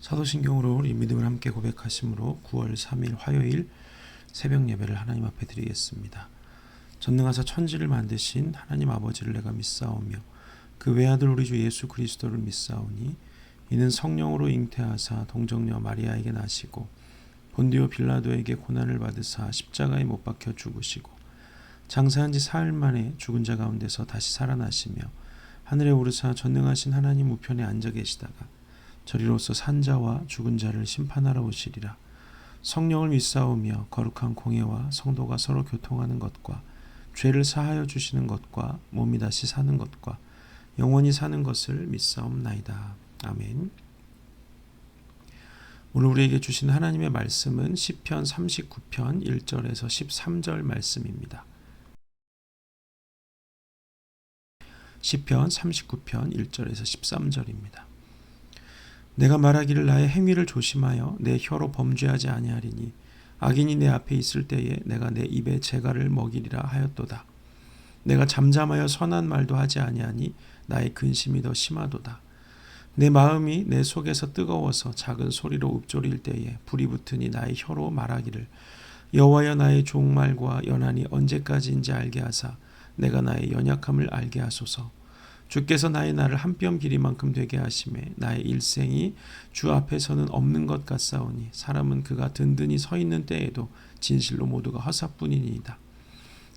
사도신경으로 우리 믿음을 함께 고백하심으로 9월 3일 화요일 새벽 예배를 하나님 앞에 드리겠습니다. 전능하사 천지를 만드신 하나님 아버지를 내가 믿사오며 그 외아들 우리 주 예수 그리스도를 믿사오니 이는 성령으로 잉태하사 동정녀 마리아에게 나시고 본디오 빌라도에게 고난을 받으사 십자가에 못 박혀 죽으시고 장사한 지 사흘 만에 죽은 자 가운데서 다시 살아나시며 하늘에 오르사 전능하신 하나님 우편에 앉아 계시다가 저리로서 산자와 죽은 자를 심판하러 오시리라. 성령을 믿사오며 거룩한 공예와 성도가 서로 교통하는 것과 죄를 사하여 주시는 것과 몸이 다시 사는 것과 영원히 사는 것을 믿사옵나이다. 아멘. 오늘 우리에게 주신 하나님의 말씀은 시편 39편 1절에서 13절 말씀입니다. 시편 39편 1절에서 13절입니다. 내가 말하기를 나의 행위를 조심하여 내 혀로 범죄하지 아니하리니 악인이 내 앞에 있을 때에 내가 내 입에 재갈을 먹이리라 하였도다. 내가 잠잠하여 선한 말도 하지 아니하니 나의 근심이 더 심하도다. 내 마음이 내 속에서 뜨거워서 작은 소리로 읊조릴 때에 불이 붙으니 나의 혀로 말하기를 여호와여 나의 종말과 연한이 언제까지인지 알게 하사 내가 나의 연약함을 알게 하소서. 주께서 나의 날을 한 뼘 길이만큼 되게 하심에 나의 일생이 주 앞에서는 없는 것 같사오니 사람은 그가 든든히 서 있는 때에도 진실로 모두가 허사뿐이니이다.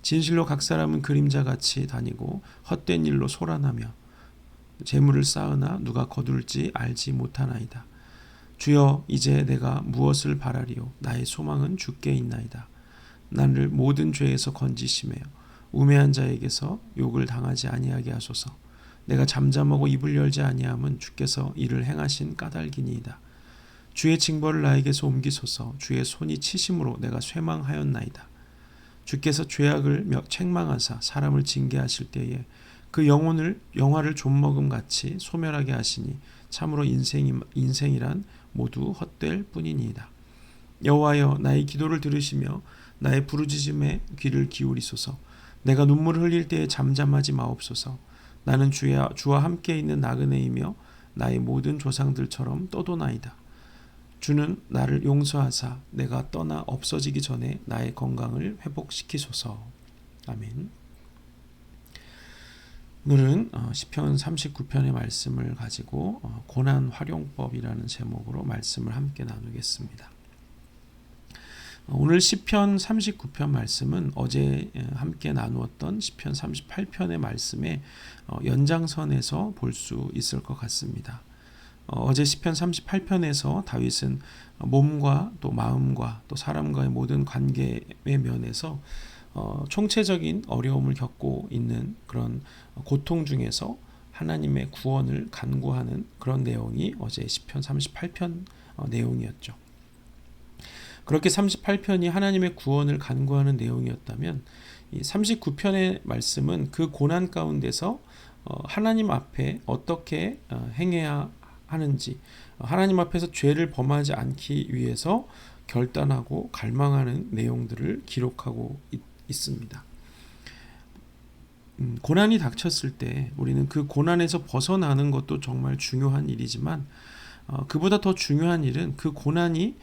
진실로 각 사람은 그림자같이 다니고 헛된 일로 소란하며 재물을 쌓으나 누가 거둘지 알지 못하나이다. 주여 이제 내가 무엇을 바라리요 나의 소망은 주께 있나이다. 나를 모든 죄에서 건지시며 우매한 자에게서 욕을 당하지 아니하게 하소서. 내가 잠잠하고 입을 열지 아니함은 주께서 이를 행하신 까닭이니이다. 주의 징벌을 나에게서 옮기소서. 주의 손이 치심으로 내가 쇠망하였나이다. 주께서 죄악을 책망하사 사람을 징계하실 때에 그 영화를 좀먹음같이 소멸하게 하시니 참으로 인생이란 모두 헛될 뿐이니이다. 여호와여 나의 기도를 들으시며 나의 부르짖음에 귀를 기울이소서. 내가 눈물을 흘릴 때에 잠잠하지 마옵소서. 나는 주와 함께 있는 나그네이며 나의 모든 조상들처럼 떠도나이다. 주는 나를 용서하사 내가 떠나 없어지기 전에 나의 건강을 회복시키소서. 아멘. 오늘은 시편 39편의 말씀을 가지고 고난 활용법이라는 제목으로 말씀을 함께 나누겠습니다. 오늘 시편 39편 말씀은 어제 함께 나누었던 시편 38편의 말씀의 연장선에서 볼 수 있을 것 같습니다. 어제 시편 38편에서 다윗은 몸과 또 마음과 또 사람과의 모든 관계의 면에서 총체적인 어려움을 겪고 있는 그런 고통 중에서 하나님의 구원을 간구하는 그런 내용이 어제 시편 38편 내용이었죠. 그렇게 38편이 하나님의 구원을 간구하는 내용이었다면 이 39편의 말씀은 그 고난 가운데서 하나님 앞에 어떻게 행해야 하는지, 하나님 앞에서 죄를 범하지 않기 위해서 결단하고 갈망하는 내용들을 기록하고 있습니다. 고난이 닥쳤을 때 우리는 그 고난에서 벗어나는 것도 정말 중요한 일이지만 그보다 더 중요한 일은 그 고난이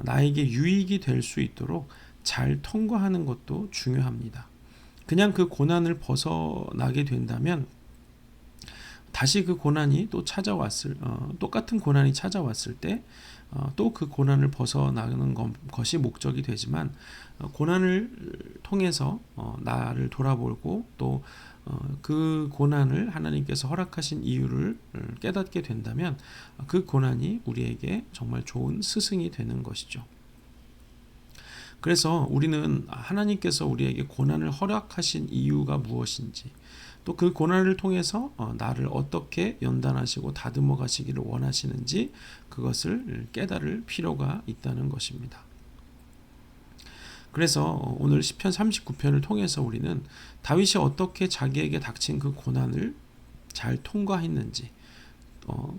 나에게 유익이 될 수 있도록 잘 통과하는 것도 중요합니다. 그냥 그 고난을 벗어나게 된다면 다시 그 고난이 또 똑같은 고난이 찾아왔을 때 또 그 고난을 벗어나는 것이 목적이 되지만 고난을 통해서 나를 돌아보고 또 그 고난을 하나님께서 허락하신 이유를 깨닫게 된다면 그 고난이 우리에게 정말 좋은 스승이 되는 것이죠. 그래서 우리는 하나님께서 우리에게 고난을 허락하신 이유가 무엇인지 또 그 고난을 통해서 나를 어떻게 연단하시고 다듬어 가시기를 원하시는지 그것을 깨달을 필요가 있다는 것입니다. 그래서 오늘 시편 39편을 통해서 우리는 다윗이 어떻게 자기에게 닥친 그 고난을 잘 통과했는지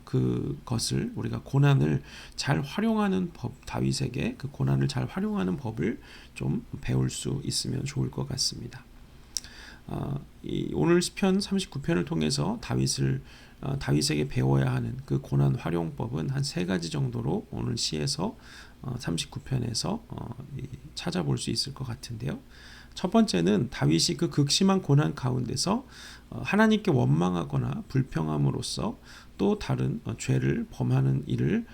그것을 우리가 고난을 잘 활용하는 법, 다윗에게 그 고난을 잘 활용하는 법을 좀 배울 수 있으면 좋을 것 같습니다. 오늘 시편 39편을 통해서 다윗에게 배워야 하는 그 고난 활용법은 한 세 가지 정도로 오늘 시에서 39편에서 찾아볼 수 있을 것 같은데요. 첫 번째는 다윗이 그 극심한 고난 가운데서 하나님께 원망하거나 불평함으로써 또 다른 죄를 범하는 일을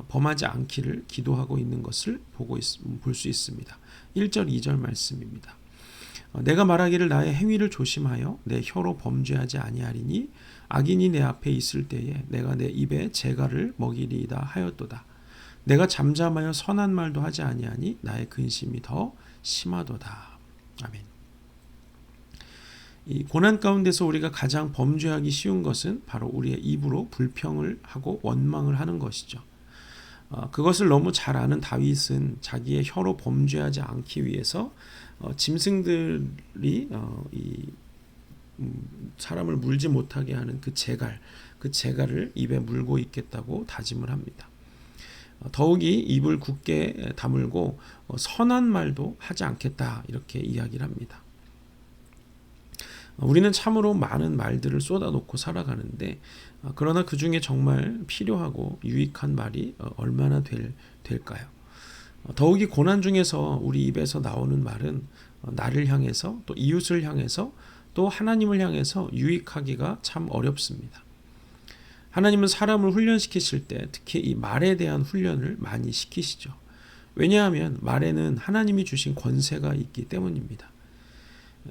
범하지 않기를 기도하고 있는 것을 볼 수 있습니다. 1절 2절 말씀입니다. 내가 말하기를 나의 행위를 조심하여 내 혀로 범죄하지 아니하리니 악인이 내 앞에 있을 때에 내가 내 입에 재갈을 먹이리이다 하였도다. 내가 잠잠하여 선한 말도 하지 아니하니 나의 근심이 더 심하도다. 아멘. 이 고난 가운데서 우리가 가장 범죄하기 쉬운 것은 바로 우리의 입으로 불평을 하고 원망을 하는 것이죠. 그것을 너무 잘 아는 다윗은 자기의 혀로 범죄하지 않기 위해서 짐승들이 사람을 물지 못하게 하는 그 재갈을 입에 물고 있겠다고 다짐을 합니다. 더욱이 입을 굳게 다물고 선한 말도 하지 않겠다 이렇게 이야기를 합니다. 우리는 참으로 많은 말들을 쏟아놓고 살아가는데 그러나 그 중에 정말 필요하고 유익한 말이 얼마나 될까요? 더욱이 고난 중에서 우리 입에서 나오는 말은 나를 향해서 또 이웃을 향해서 또 하나님을 향해서 유익하기가 참 어렵습니다. 하나님은 사람을 훈련시키실 때 특히 이 말에 대한 훈련을 많이 시키시죠. 왜냐하면 말에는 하나님이 주신 권세가 있기 때문입니다.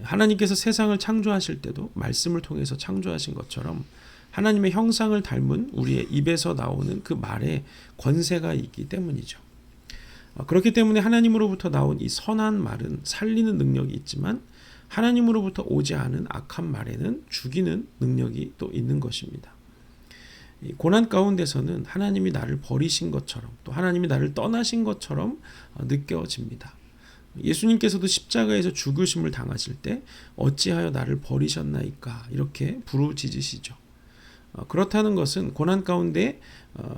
하나님께서 세상을 창조하실 때도 말씀을 통해서 창조하신 것처럼 하나님의 형상을 닮은 우리의 입에서 나오는 그 말에 권세가 있기 때문이죠. 그렇기 때문에 하나님으로부터 나온 이 선한 말은 살리는 능력이 있지만 하나님으로부터 오지 않은 악한 말에는 죽이는 능력이 또 있는 것입니다. 고난 가운데서는 하나님이 나를 버리신 것처럼 또 하나님이 나를 떠나신 것처럼 느껴집니다. 예수님께서도 십자가에서 죽으심을 당하실 때 어찌하여 나를 버리셨나이까 이렇게 부르짖으시죠. 그렇다는 것은 고난 가운데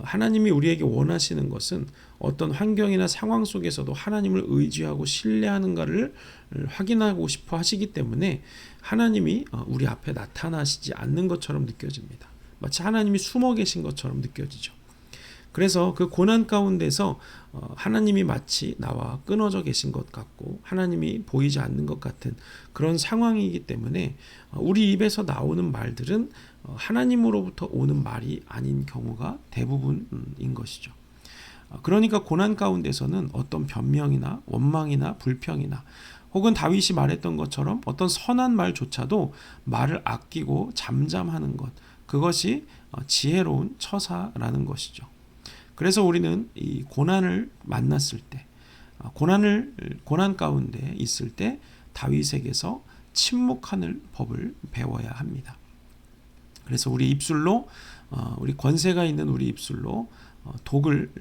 하나님이 우리에게 원하시는 것은 어떤 환경이나 상황 속에서도 하나님을 의지하고 신뢰하는가를 확인하고 싶어 하시기 때문에 하나님이 우리 앞에 나타나시지 않는 것처럼 느껴집니다. 마치 하나님이 숨어 계신 것처럼 느껴지죠. 그래서 그 고난 가운데서 하나님이 마치 나와 끊어져 계신 것 같고 하나님이 보이지 않는 것 같은 그런 상황이기 때문에 우리 입에서 나오는 말들은 하나님으로부터 오는 말이 아닌 경우가 대부분인 것이죠. 그러니까 고난 가운데서는 어떤 변명이나 원망이나 불평이나 혹은 다윗이 말했던 것처럼 어떤 선한 말조차도 말을 아끼고 잠잠하는 것, 그것이 지혜로운 처사라는 것이죠. 그래서 우리는 이 고난을 만났을 때, 고난 가운데 있을 때 다윗에게서 침묵하는 법을 배워야 합니다. 그래서 우리 입술로, 우리 권세가 있는 우리 입술로 독을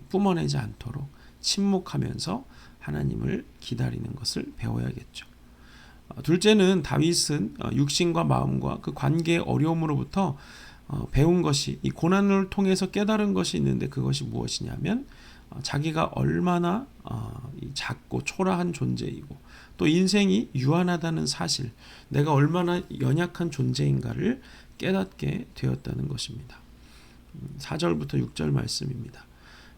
뿜어내지 않도록 침묵하면서 하나님을 기다리는 것을 배워야겠죠. 둘째는 다윗은 육신과 마음과 그 관계의 어려움으로부터 배운 것이 이 고난을 통해서 깨달은 것이 있는데 그것이 무엇이냐면 자기가 얼마나 작고 초라한 존재이고 또 인생이 유한하다는 사실, 내가 얼마나 연약한 존재인가를 깨닫게 되었다는 것입니다. 4절부터 6절 말씀입니다.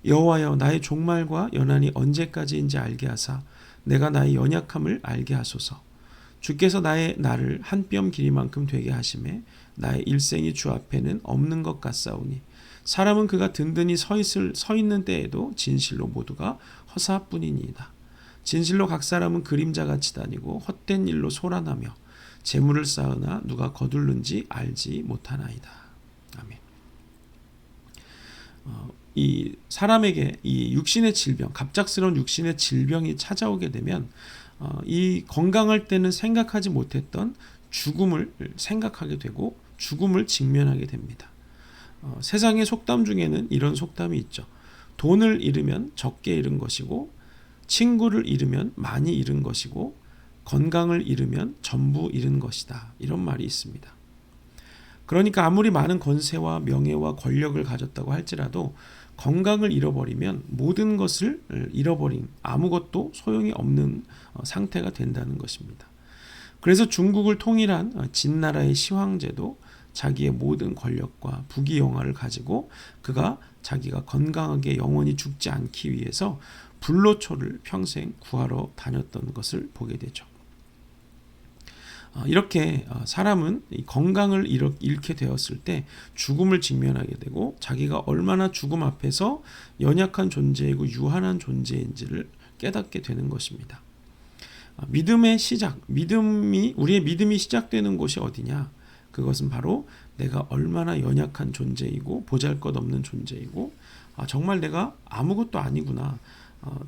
여호와여 나의 종말과 연한이 언제까지인지 알게 하사 내가 나의 연약함을 알게 하소서. 주께서 나를 한 뼘 길이만큼 되게 하심에 나의 일생이 주 앞에는 없는 것 같사오니 사람은 그가 든든히 서 있는 때에도 진실로 모두가 허사뿐이니이다. 진실로 각 사람은 그림자같이 다니고 헛된 일로 소란하며 재물을 쌓으나 누가 거둘는지 알지 못하나이다. 아멘. 이 사람에게 이 육신의 질병, 갑작스러운 육신의 질병이 찾아오게 되면 이 건강할 때는 생각하지 못했던 죽음을 생각하게 되고 죽음을 직면하게 됩니다. 세상의 속담 중에는 이런 속담이 있죠. 돈을 잃으면 적게 잃은 것이고 친구를 잃으면 많이 잃은 것이고 건강을 잃으면 전부 잃은 것이다. 이런 말이 있습니다. 그러니까 아무리 많은 권세와 명예와 권력을 가졌다고 할지라도 건강을 잃어버리면 모든 것을 잃어버린 아무것도 소용이 없는 상태가 된다는 것입니다. 그래서 중국을 통일한 진나라의 시황제도 자기의 모든 권력과 부귀영화를 가지고 그가 자기가 건강하게 영원히 죽지 않기 위해서 불로초를 평생 구하러 다녔던 것을 보게 되죠. 이렇게 사람은 건강을 잃게 되었을 때 죽음을 직면하게 되고 자기가 얼마나 죽음 앞에서 연약한 존재이고 유한한 존재인지를 깨닫게 되는 것입니다. 믿음의 시작, 우리의 믿음이 시작되는 곳이 어디냐? 그것은 바로 내가 얼마나 연약한 존재이고 보잘것없는 존재이고 정말 내가 아무것도 아니구나.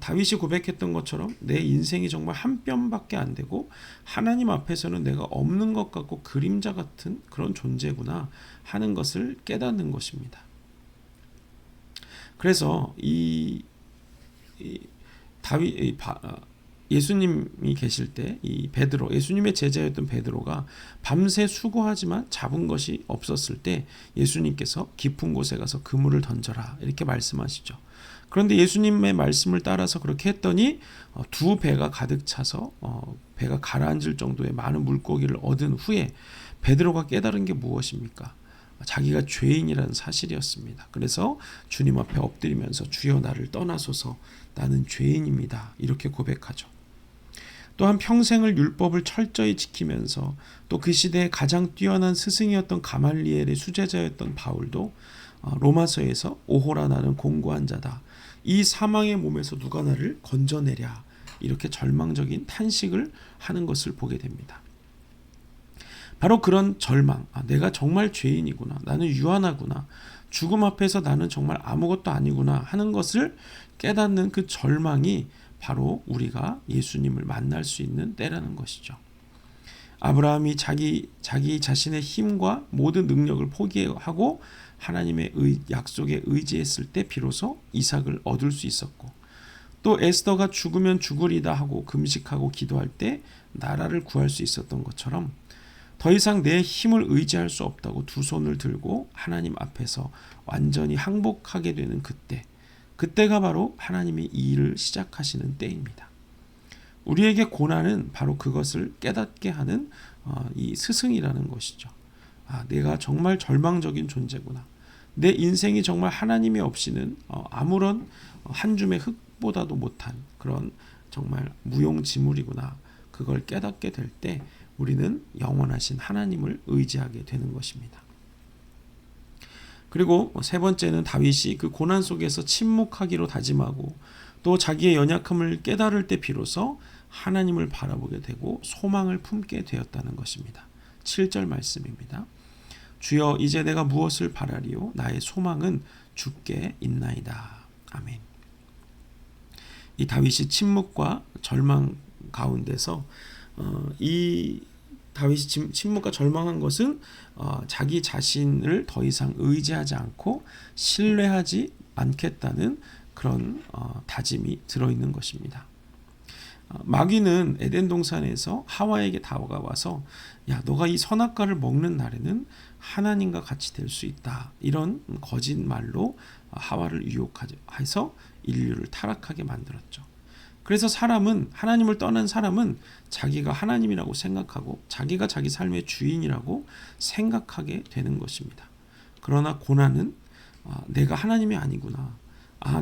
다윗이 고백했던 것처럼 내 인생이 정말 한 뼘밖에 안 되고 하나님 앞에서는 내가 없는 것 같고 그림자 같은 그런 존재구나 하는 것을 깨닫는 것입니다. 그래서 예수님이 계실 때 이 베드로, 예수님의 제자였던 베드로가 밤새 수고하지만 잡은 것이 없었을 때 예수님께서 깊은 곳에 가서 그물을 던져라 이렇게 말씀하시죠. 그런데 예수님의 말씀을 따라서 그렇게 했더니 두 배가 가득 차서 배가 가라앉을 정도의 많은 물고기를 얻은 후에 베드로가 깨달은 게 무엇입니까? 자기가 죄인이라는 사실이었습니다. 그래서 주님 앞에 엎드리면서 주여 나를 떠나소서 나는 죄인입니다. 이렇게 고백하죠. 또한 평생을 율법을 철저히 지키면서 또 그 시대에 가장 뛰어난 스승이었던 가말리엘의 수제자였던 바울도 로마서에서 오호라 나는 공고한 자다. 이 사망의 몸에서 누가 나를 건져내랴. 이렇게 절망적인 탄식을 하는 것을 보게 됩니다. 바로 그런 절망, 내가 정말 죄인이구나. 나는 유한하구나. 죽음 앞에서 나는 정말 아무것도 아니구나 하는 것을 깨닫는 그 절망이 바로 우리가 예수님을 만날 수 있는 때라는 것이죠. 아브라함이 자기 자신의 힘과 모든 능력을 포기하고 하나님의 약속에 의지했을 때 비로소 이삭을 얻을 수 있었고, 또 에스더가 죽으면 죽으리다 하고 금식하고 기도할 때 나라를 구할 수 있었던 것처럼 더 이상 내 힘을 의지할 수 없다고 두 손을 들고 하나님 앞에서 완전히 항복하게 되는 그때가 바로 하나님이 이 일을 시작하시는 때입니다. 우리에게 고난은 바로 그것을 깨닫게 하는 이 스승이라는 것이죠. 내가 정말 절망적인 존재구나. 내 인생이 정말 하나님이 없이는 아무런 한 줌의 흙보다도 못한 그런 정말 무용지물이구나. 그걸 깨닫게 될 때 우리는 영원하신 하나님을 의지하게 되는 것입니다. 그리고 세 번째는 다윗이 그 고난 속에서 침묵하기로 다짐하고 또 자기의 연약함을 깨달을 때 비로소 하나님을 바라보게 되고 소망을 품게 되었다는 것입니다. 7절 말씀입니다. 주여 이제 내가 무엇을 바라리요? 나의 소망은 주께 있나이다. 아멘. 이 다윗이 침묵과 절망 가운데서 이 다윗이 침묵과 절망한 것은 자기 자신을 더 이상 의지하지 않고 신뢰하지 않겠다는 그런 다짐이 들어있는 것입니다. 마귀는 에덴 동산에서 하와에게 다가와서 야 너가 이 선악과를 먹는 날에는 하나님과 같이 될 수 있다. 이런 거짓말로 하와를 유혹해서 인류를 타락하게 만들었죠. 그래서 하나님을 떠난 사람은 자기가 하나님이라고 생각하고 자기가 자기 삶의 주인이라고 생각하게 되는 것입니다. 그러나 고난은 내가 하나님이 아니구나.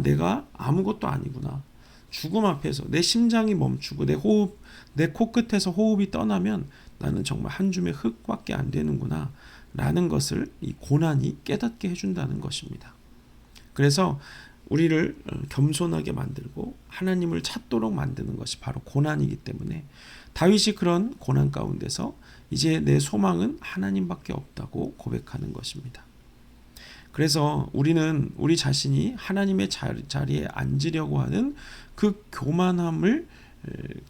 내가 아무것도 아니구나. 죽음 앞에서 내 심장이 멈추고 내 코끝에서 호흡이 떠나면 나는 정말 한 줌의 흙밖에 안 되는구나 라는 것을 이 고난이 깨닫게 해준다는 것입니다. 그래서 우리를 겸손하게 만들고 하나님을 찾도록 만드는 것이 바로 고난이기 때문에 다윗이 그런 고난 가운데서 이제 내 소망은 하나님밖에 없다고 고백하는 것입니다. 그래서 우리는 우리 자신이 하나님의 자리에 앉으려고 하는 그 교만함을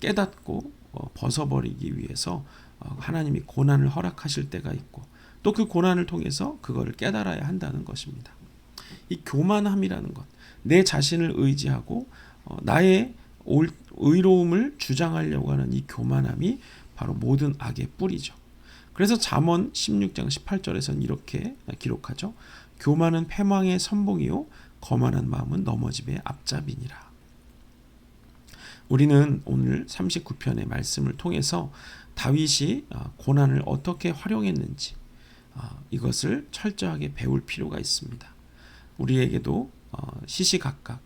깨닫고 벗어버리기 위해서 하나님이 고난을 허락하실 때가 있고 또 그 고난을 통해서 그거를 깨달아야 한다는 것입니다. 이 교만함이라는 것, 내 자신을 의지하고 나의 의로움을 주장하려고 하는 이 교만함이 바로 모든 악의 뿌리죠. 그래서 잠언 16장 18절에서는 이렇게 기록하죠. 교만은 패망의 선봉이요 거만한 마음은 넘어짐의 앞잡이니라. 우리는 오늘 39편의 말씀을 통해서 다윗이 고난을 어떻게 활용했는지 이것을 철저하게 배울 필요가 있습니다. 우리에게도 시시각각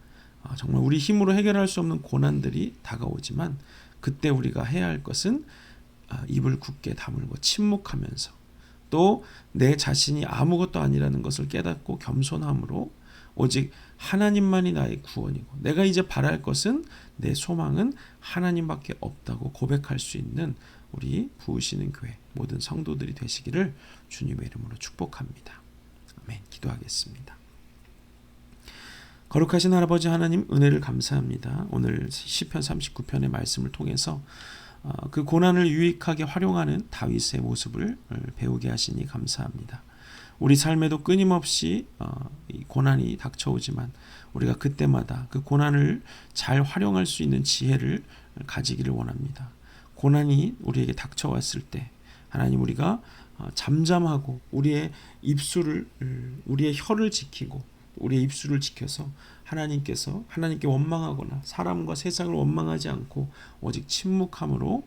정말 우리 힘으로 해결할 수 없는 고난들이 다가오지만 그때 우리가 해야 할 것은 입을 굳게 다물고 침묵하면서 또 내 자신이 아무것도 아니라는 것을 깨닫고 겸손함으로 오직 하나님만이 나의 구원이고 내가 이제 바랄 것은 내 소망은 하나님밖에 없다고 고백할 수 있는 우리 부으시는 교회 모든 성도들이 되시기를 주님의 이름으로 축복합니다. 아멘. 기도하겠습니다. 거룩하신 아버지 하나님, 은혜를 감사합니다. 오늘 시편 39편의 말씀을 통해서 그 고난을 유익하게 활용하는 다윗의 모습을 배우게 하시니 감사합니다. 우리 삶에도 끊임없이 이 고난이 닥쳐오지만 우리가 그때마다 그 고난을 잘 활용할 수 있는 지혜를 가지기를 원합니다. 고난이 우리에게 닥쳐왔을 때 하나님, 우리가 잠잠하고 우리의 혀를 지키고 우리의 입술을 지켜서 하나님께 원망하거나 사람과 세상을 원망하지 않고 오직 침묵함으로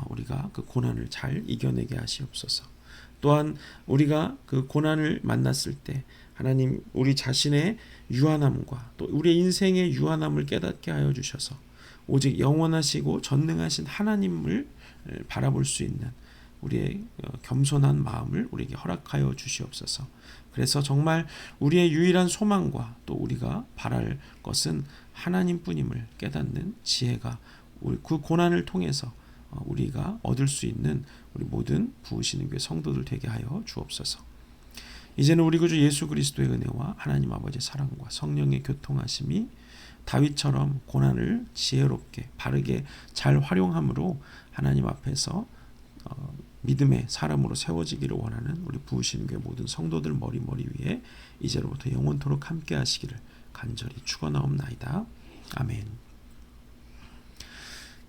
우리가 그 고난을 잘 이겨내게 하시옵소서. 또한 우리가 그 고난을 만났을 때 하나님, 우리 자신의 유한함과 또 우리의 인생의 유한함을 깨닫게 하여 주셔서 오직 영원하시고 전능하신 하나님을 바라볼 수 있는 우리의 겸손한 마음을 우리에게 허락하여 주시옵소서. 그래서 정말 우리의 유일한 소망과 또 우리가 바랄 것은 하나님뿐임을 깨닫는 지혜가 그 고난을 통해서 우리가 얻을 수 있는 우리 모든 부으시는 교회 성도들 되게 하여 주옵소서. 이제는 우리 구주 예수 그리스도의 은혜와 하나님 아버지의 사랑과 성령의 교통하심이 다윗처럼 고난을 지혜롭게 바르게 잘 활용함으로 하나님 앞에서 믿음의 사람으로 세워지기를 원하는 우리 부으시는 교회 모든 성도들 머리 위에 이제로부터 영원토록 함께 하시기를 간절히 축원하옵나이다. 아멘.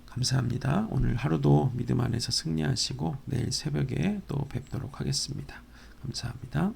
감사합니다. 오늘 하루도 믿음 안에서 승리하시고 내일 새벽에 또 뵙도록 하겠습니다. 감사합니다.